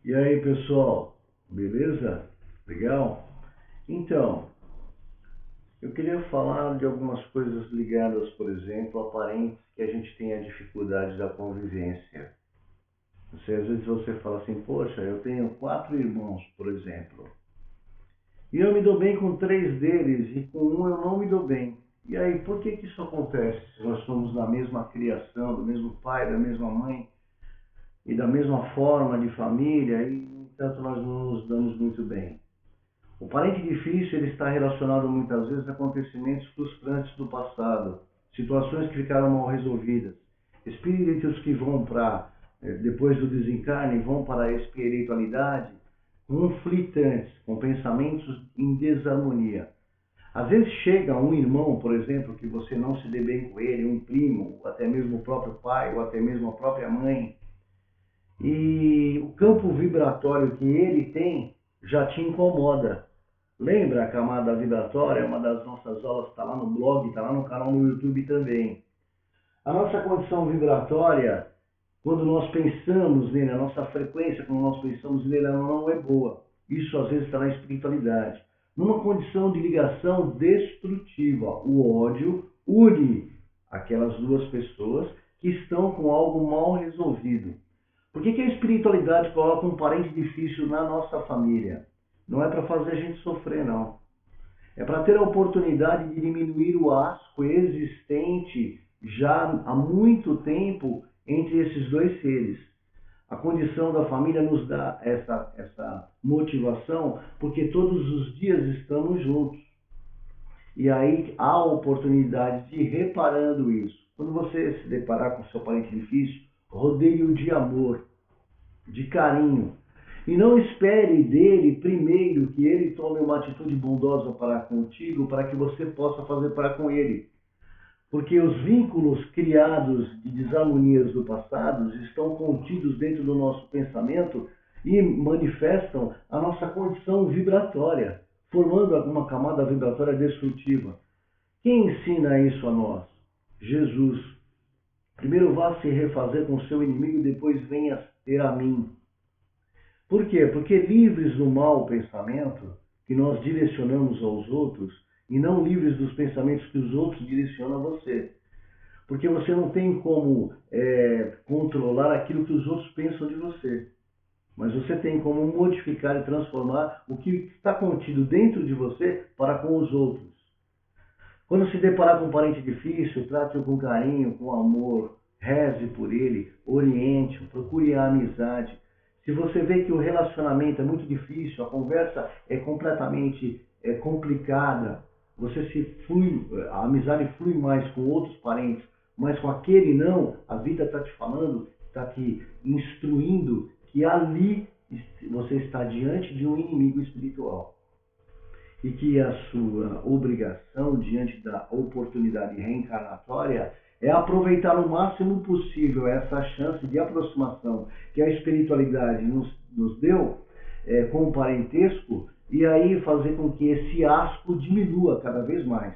E aí, pessoal, beleza? Legal? Então, eu queria falar de algumas coisas ligadas, por exemplo, a parentes que a gente tem a dificuldade da convivência. Às vezes você fala assim, poxa, eu tenho 4 irmãos, por exemplo, e eu me dou bem com 3 deles e com um eu não me dou bem. E aí, por que que isso acontece? Se nós somos da mesma criação, do mesmo pai, da mesma mãe e da mesma forma de família, e, no entanto, nós não nos damos muito bem. O parente difícil ele está relacionado muitas vezes a acontecimentos frustrantes do passado, situações que ficaram mal resolvidas, espíritos que vão para, depois do desencarne, vão para a espiritualidade conflitantes, com pensamentos em desarmonia. Às vezes chega um irmão, por exemplo, que você não se dê bem com ele, um primo, ou até mesmo o próprio pai, ou até mesmo a própria mãe, e o campo vibratório que ele tem já te incomoda. Lembra a camada vibratória? Uma das nossas aulas está lá no blog, está lá no canal no YouTube também. A nossa condição vibratória, quando nós pensamos nele, a nossa frequência, quando nós pensamos nele, ela não é boa. Isso às vezes está na espiritualidade. Numa condição de ligação destrutiva, o ódio une aquelas duas pessoas que estão com algo mal resolvido. Por que que a espiritualidade coloca um parente difícil na nossa família? Não é para fazer a gente sofrer, não. É para ter a oportunidade de diminuir o asco existente já há muito tempo entre esses dois seres. A condição da família nos dá essa motivação porque todos os dias estamos juntos. E aí há a oportunidade de ir reparando isso. Quando você se deparar com seu parente difícil, rodeie-o de amor, de carinho. E não espere dele primeiro que ele tome uma atitude bondosa para contigo, para que você possa fazer para com ele. Porque os vínculos criados de desarmonias do passado estão contidos dentro do nosso pensamento e manifestam a nossa condição vibratória, formando alguma camada vibratória destrutiva. Quem ensina isso a nós? Jesus. Primeiro vá se refazer com seu inimigo e depois venha ter a mim. Por quê? Porque livres do mau pensamento que nós direcionamos aos outros e não livres dos pensamentos que os outros direcionam a você. Porque você não tem como controlar aquilo que os outros pensam de você. Mas você tem como modificar e transformar o que está contido dentro de você para com os outros. Quando se deparar com um parente difícil, trate-o com carinho, com amor, reze por ele, oriente-o, procure a amizade. Se você vê que o relacionamento é muito difícil, a conversa é completamente complicada, a amizade flui mais com outros parentes, mas com aquele não, a vida está te falando, está te instruindo que ali você está diante de um inimigo espiritual e que a sua obrigação diante da oportunidade reencarnatória é aproveitar o máximo possível essa chance de aproximação que a espiritualidade nos deu com o parentesco e aí fazer com que esse asco diminua cada vez mais.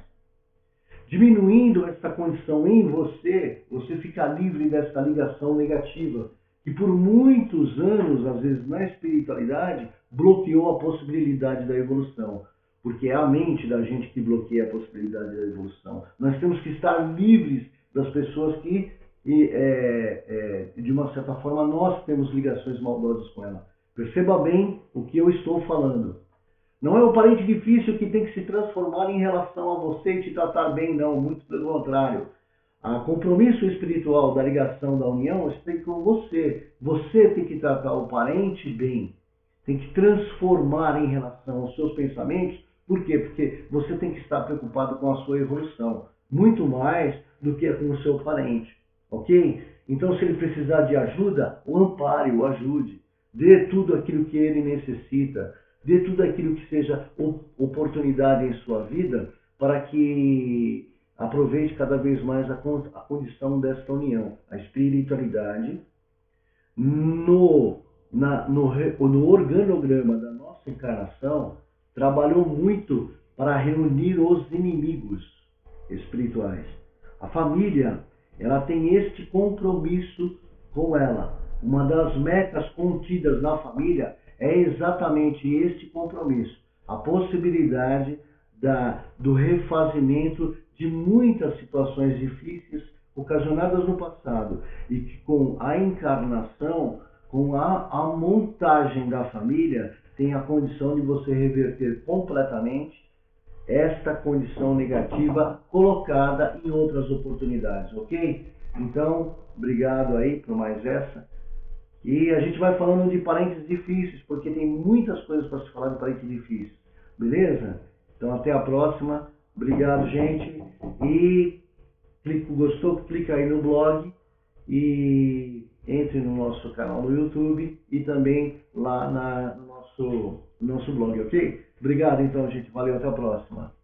Diminuindo essa condição em você, você fica livre dessa ligação negativa que por muitos anos, às vezes na espiritualidade, bloqueou a possibilidade da evolução. Porque é a mente da gente que bloqueia a possibilidade da evolução. Nós temos que estar livres das pessoas que, de uma certa forma, nós temos ligações maldosas com ela. Perceba bem o que eu estou falando. Não é o parente difícil que tem que se transformar em relação a você e te tratar bem, não. Muito pelo contrário. O compromisso espiritual da ligação da união está com você. Você tem que tratar o parente bem. Tem que transformar em relação aos seus pensamentos. Por quê? Porque você tem que estar preocupado com a sua evolução. Muito mais do que com o seu parente. Ok? Então, se ele precisar de ajuda, o ampare, o ajude. Dê tudo aquilo que ele necessita. Dê tudo aquilo que seja oportunidade em sua vida para que aproveite cada vez mais a condição desta união. A espiritualidade no organograma da nossa encarnação trabalhou muito para reunir os inimigos espirituais. A família, ela tem este compromisso com ela. uma das metas contidas na família é exatamente este compromisso, a possibilidade do refazimento de muitas situações difíceis ocasionadas no passado e que com a encarnação, com a montagem da família, tem a condição de você reverter completamente esta condição negativa colocada em outras oportunidades, ok? Então, obrigado aí por mais essa. E a gente vai falando de parentes difíceis, porque tem muitas coisas para se falar de parentes difíceis, beleza? Então, até a próxima. Obrigado, gente. E gostou? Clica aí no blog e entre no nosso canal no YouTube e também lá no nosso blog, ok? Obrigado, então, gente. Valeu, até a próxima.